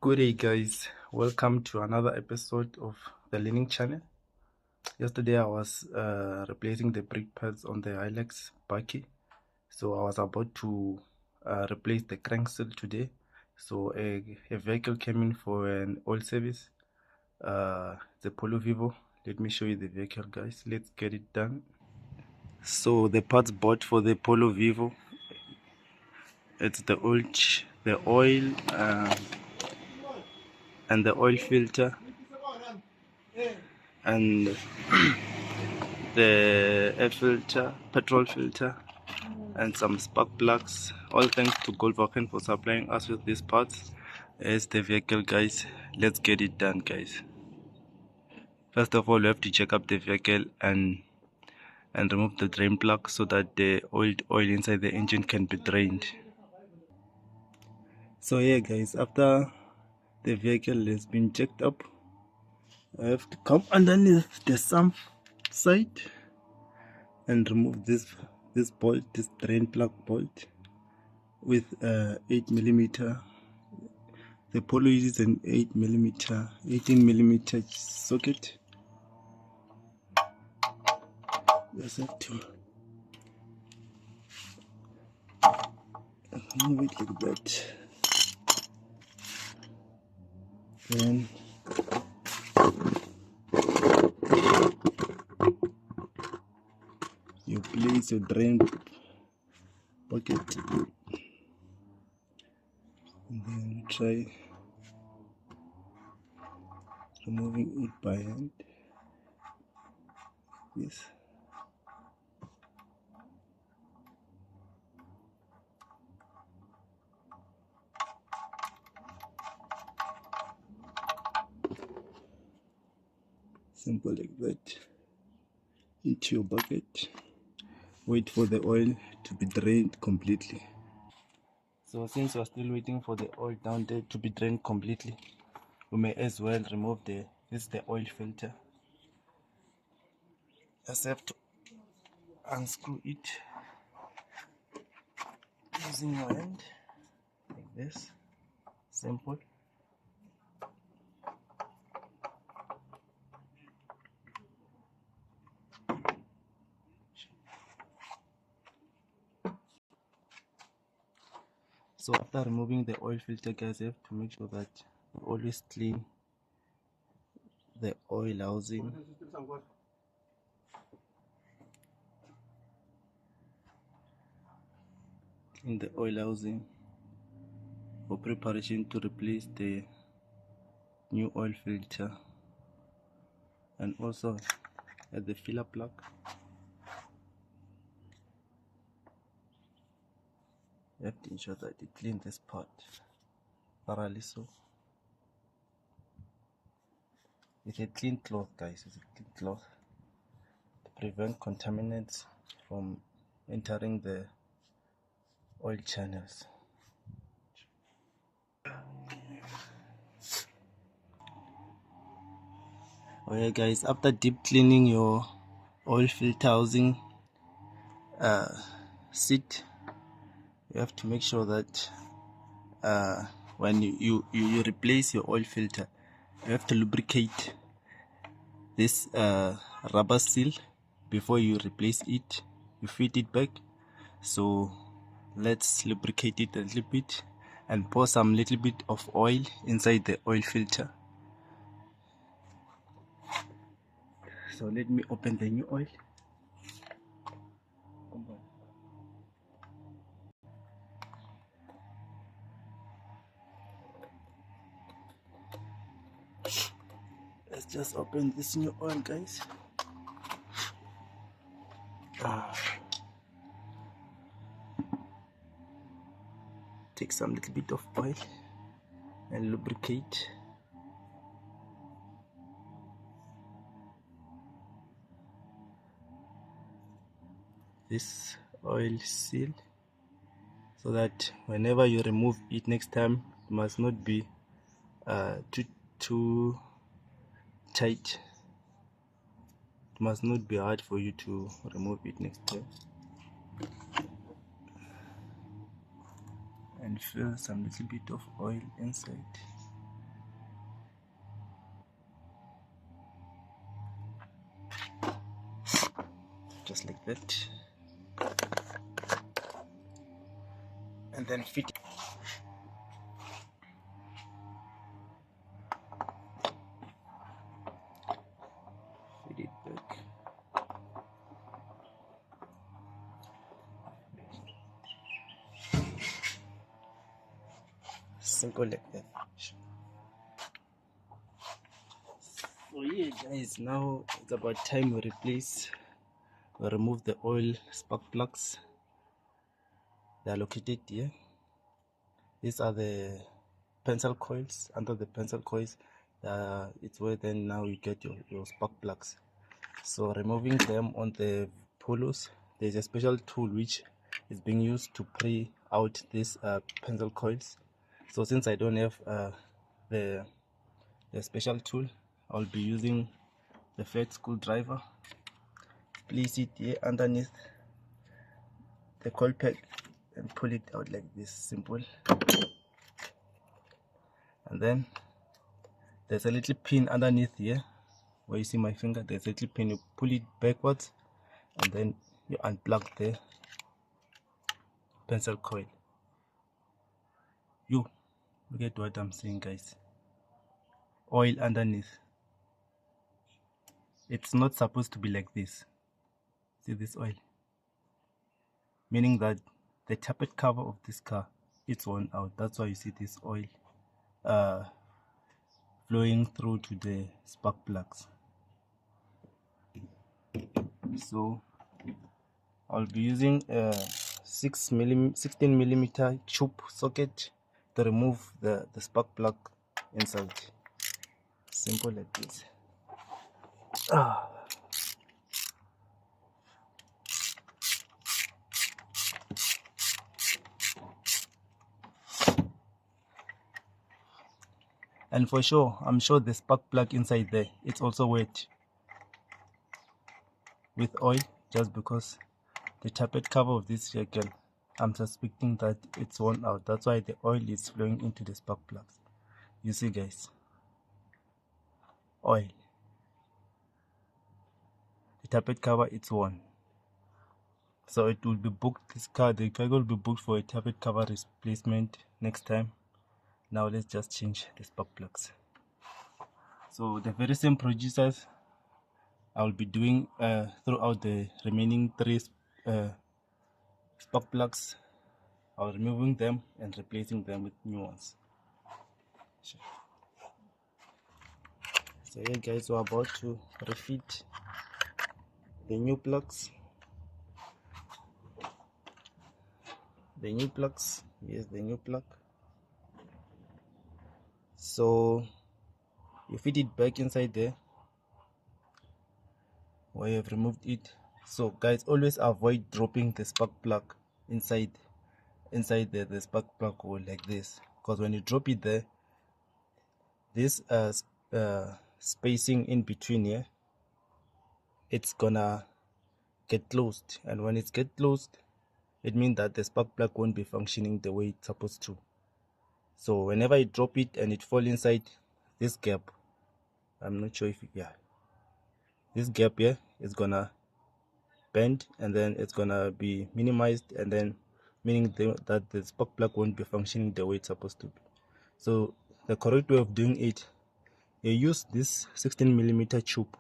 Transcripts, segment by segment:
Good day, guys. Welcome to another episode of the Learning Channel. Yesterday, I was replacing the brake pads on the Hilux Bucky, so I was about to replace the crankshaft today. So a vehicle came in for an oil service. The Polo Vivo. Let me show you the vehicle, guys. Let's get it done. So the parts bought for the Polo Vivo, it's the oil, and the oil filter, and the air filter, petrol filter, and some spark plugs. All thanks to Volkswagen for supplying us with these parts. Here's the vehicle, guys. Let's get it done, guys. First of all, you have to check up the vehicle and remove the drain plug so that the oil inside the engine can be drained. So yeah, guys, after the vehicle has been checked up, I have to come underneath the sump side and remove this bolt, this drain plug bolt, with 8mm. The Polo uses an 18mm socket. Just have to move it like that. Then you place your drain bucket and then try removing it by hand. Yes. Simple like that. Into your bucket. Wait for the oil to be drained completely. So since we're still waiting for the oil down there to be drained completely, we may as well remove this is the oil filter. Just have to unscrew it using your hand like this. Simple. So after removing the oil filter, guys, you have to make sure that you always clean the oil housing. Clean the oil housing for preparation to replace the new oil filter, and also at the filler plug. You have to ensure that you clean this part thoroughly, so with a clean cloth, guys, with a clean cloth to prevent contaminants from entering the oil channels. Okay, guys, after deep cleaning your oil filter housing seat, you have to make sure that when you replace your oil filter, you have to lubricate this rubber seal before you replace it. You fit it back. So let's lubricate it a little bit and pour some little bit of oil inside the oil filter. So let me open the new oil. Let's just open this new oil, guys. Take some little bit of oil and lubricate. This oil seal so that whenever you remove it next time, it must not be too tight. It must not be hard for you to remove it next time. And fill some little bit of oil inside. just like that, and then fit it. Fit it back. Simple like that. So yeah guys, now it's about time we remove the oil spark plugs. They are located here. These are the pencil coils. Under the pencil coils, it's where then now you get your spark plugs. So removing them on the polos, there's a special tool which is being used to pry out these pencil coils. So since I don't have the special tool, I'll be using the flat screwdriver. Place it here underneath the coil pack and pull it out like this, simple. And then there's a little pin underneath here where you see my finger. There's a little pin. You pull it backwards and then you unplug the pencil coil. You look at what I'm saying, guys. Oil underneath. It's not supposed to be like this. See this oil, meaning that the tappet cover of this car, it's worn out. That's why you see this oil flowing through to the spark plugs. So I'll be using a 16mm tube socket to remove the spark plug inside. Simple like this. And for sure, I'm sure the spark plug inside there, it's also wet with oil, just because the tappet cover of this vehicle, I'm suspecting that it's worn out. That's why the oil is flowing into the spark plugs. You see guys, oil. The tappet cover, it's worn. So it will be booked, the vehicle will be booked for a tappet cover replacement next time. Now let's just change the spark plugs. So the very same procedures I'll be doing throughout the remaining 3 spark plugs. I'll removing them and replacing them with new ones. So yeah guys, we're about to refit the new plugs. Here's the new plug. So you fit it back inside there where you have removed it. So guys, always avoid dropping the spark plug inside the spark plug hole like this, because when you drop it there, this spacing in between here, it's gonna get closed, and when it's get closed, it means that the spark plug won't be functioning the way it's supposed to. So whenever you drop it and it fall inside this gap, I'm not sure if this gap here is gonna bend, and then it's gonna be minimized, and then meaning that the spark plug won't be functioning the way it's supposed to be. So the correct way of doing it, you use this 16mm tube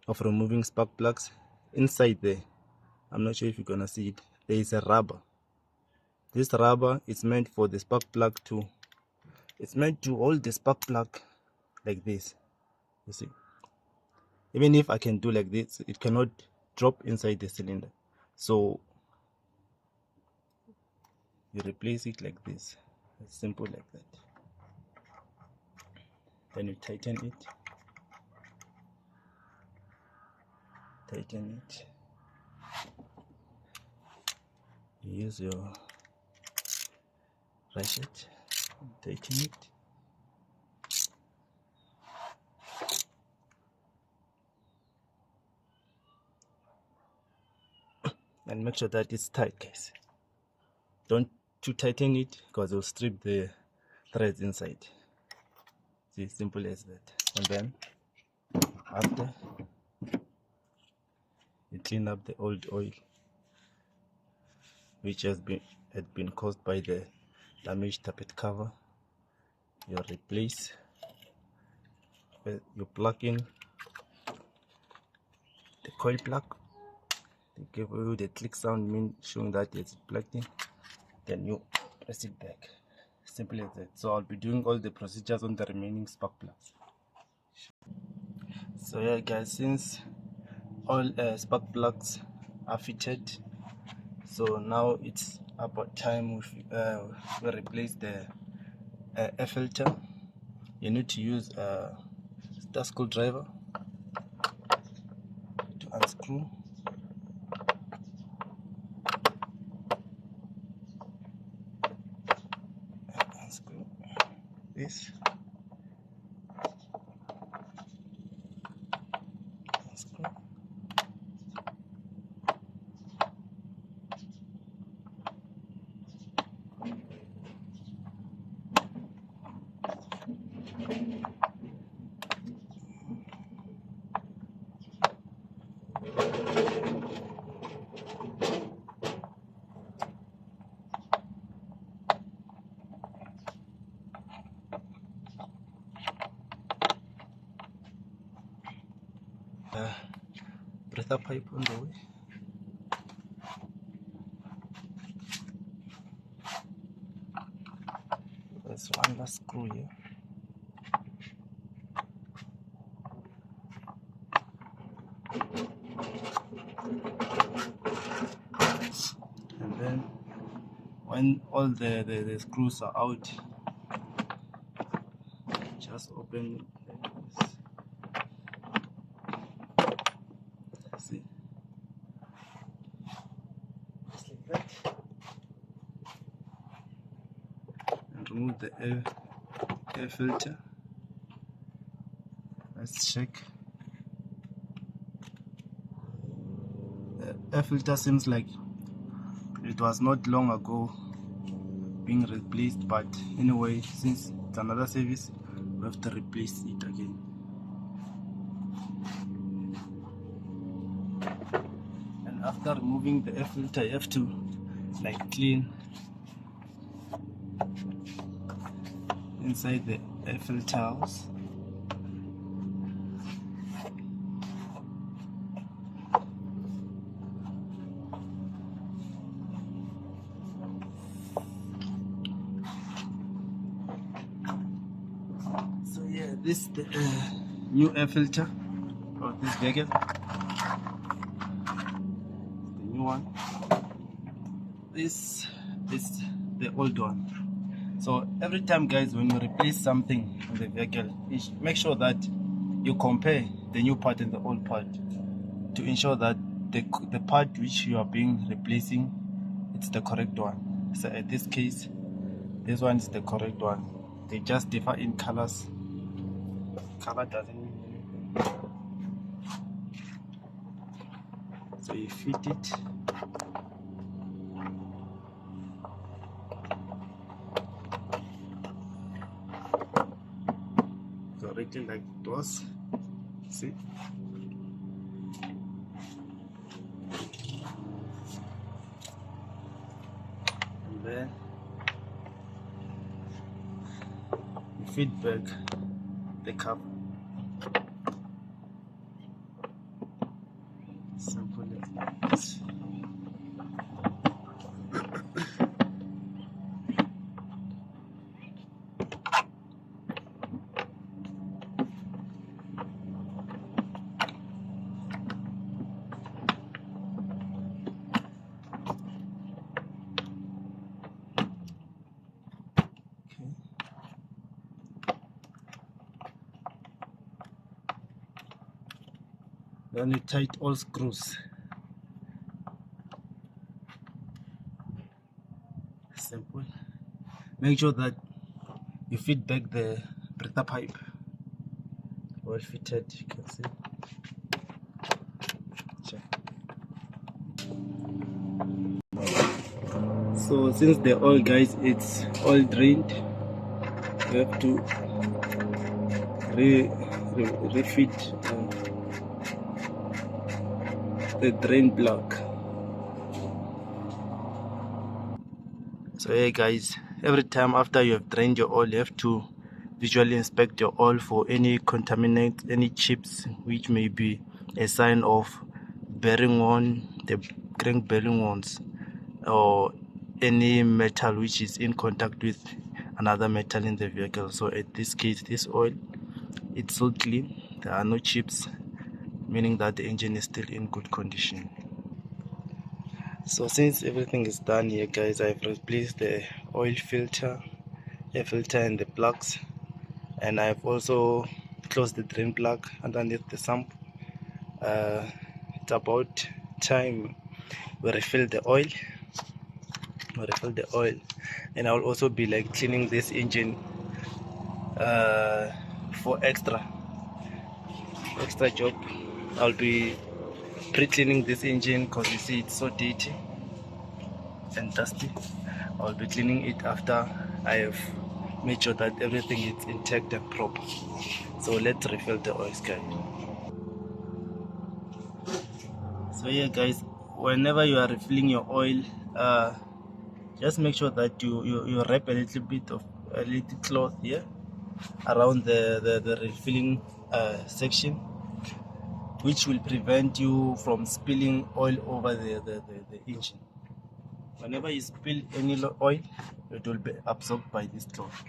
of removing spark plugs. Inside there, I'm not sure if you're gonna see it, there is a rubber. This rubber is meant for the spark plug it's meant to hold the spark plug like this. You see, even if I can do like this, it cannot drop inside the cylinder. So you replace it like this. It's simple like that. Then you tighten it. You use your ratchet, tighten it. And make sure that it's tight, guys. Don't too tighten it, because it'll strip the threads inside. See, simple as that. And then after, you clean up the old oil which had been caused by the damaged tappet cover. You replace, you plug in the coil plug. They give you the click sound, showing that it's plugged in. Then you press it back. Simple as that. So I'll be doing all the procedures on the remaining spark plugs. So yeah guys, since all spark plugs are fitted, so now it's about time we replace the air filter. You need to use a star screwdriver to unscrew. Unscrew this. Unscrew. Breather pipe on the way. There's one last screw here. And then when all the screws are out, just open this. See, just like that, and remove the air filter. Let's check. The air filter seems like it was not long ago being replaced, but anyway, since it's another service, we have to replace it again. And after removing the air filter, you have to clean inside the air filter house. So yeah, this is the new air filter of this vehicle. The new one. This is the old one. So every time guys, when you replace something in the vehicle, make sure that you compare the new part and the old part to ensure that the part which you are replacing, it's the correct one. So in this case, this one is the correct one. They just differ in colors. Color doesn't mean anything. So you fit it. Correctly like it was. See? And then you fit back the cap. Simple like this. Then you tight all screws. Simple. Make sure that you fit back the breather pipe. Well fitted, you can see. Check. So since the oil guys, it's all drained, you have to refit the drain plug. So hey guys, every time after you have drained your oil, you have to visually inspect your oil for any contaminant, any chips which may be a sign of bearing on the crank bearing ones, or any metal which is in contact with another metal in the vehicle. So at this case, this oil, it's so clean, there are no chips, meaning that the engine is still in good condition. So since everything is done here guys, I've replaced the oil filter, air filter and the plugs, and I've also closed the drain plug underneath the sump. It's about time we refill the oil. And I'll also be like cleaning this engine for extra job. I'll be pre-cleaning this engine because you see it's so dirty and dusty. I'll be cleaning it after I have made sure that everything is intact and proper. So let's refill the oil, guys. So yeah guys, whenever you are refilling your oil, just make sure that you wrap a little bit of a little cloth here around the refilling section, which will prevent you from spilling oil over the engine. Whenever you spill any oil, it will be absorbed by this cloth.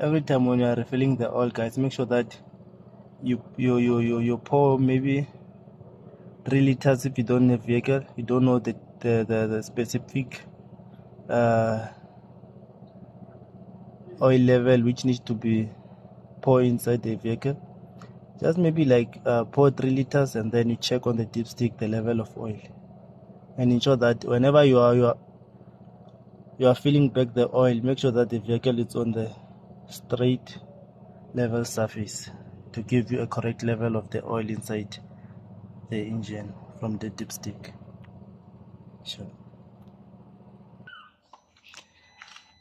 Every time when you are refilling the oil, guys, make sure that you pour maybe 3 liters if you don't have vehicle, you don't know the specific oil level which needs to be poured inside the vehicle. Just maybe like pour 3 liters and then you check on the dipstick the level of oil, and ensure that whenever you are filling back the oil, make sure that the vehicle is on the straight level surface to give you a correct level of the oil inside the engine from the dipstick. Sure.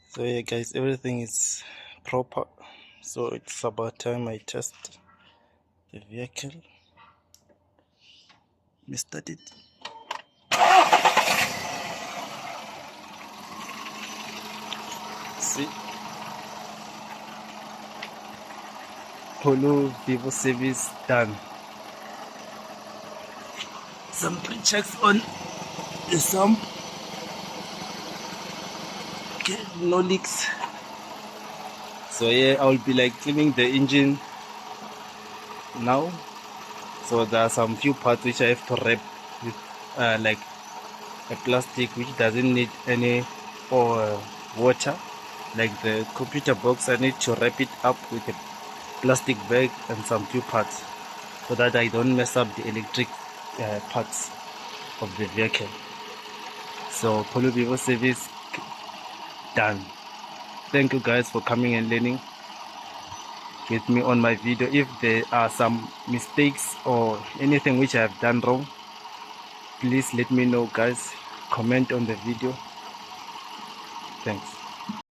So yeah guys, everything is proper, so it's about time I test the vehicle. We start it. See, Polo Vivo service done. Some pre-checks on the sump. Okay, no leaks. So yeah, I'll be like cleaning the engine now. So there are some few parts which I have to wrap with like a plastic which doesn't need any water. Like the computer box, I need to wrap it up with a plastic bag and some few parts, so that I don't mess up the electric parts of the vehicle. So Polo Vivo service done. Thank you guys for coming and learning with me on my video. If there are some mistakes or anything which I have done wrong, please let me know guys. Comment on the video. Thanks.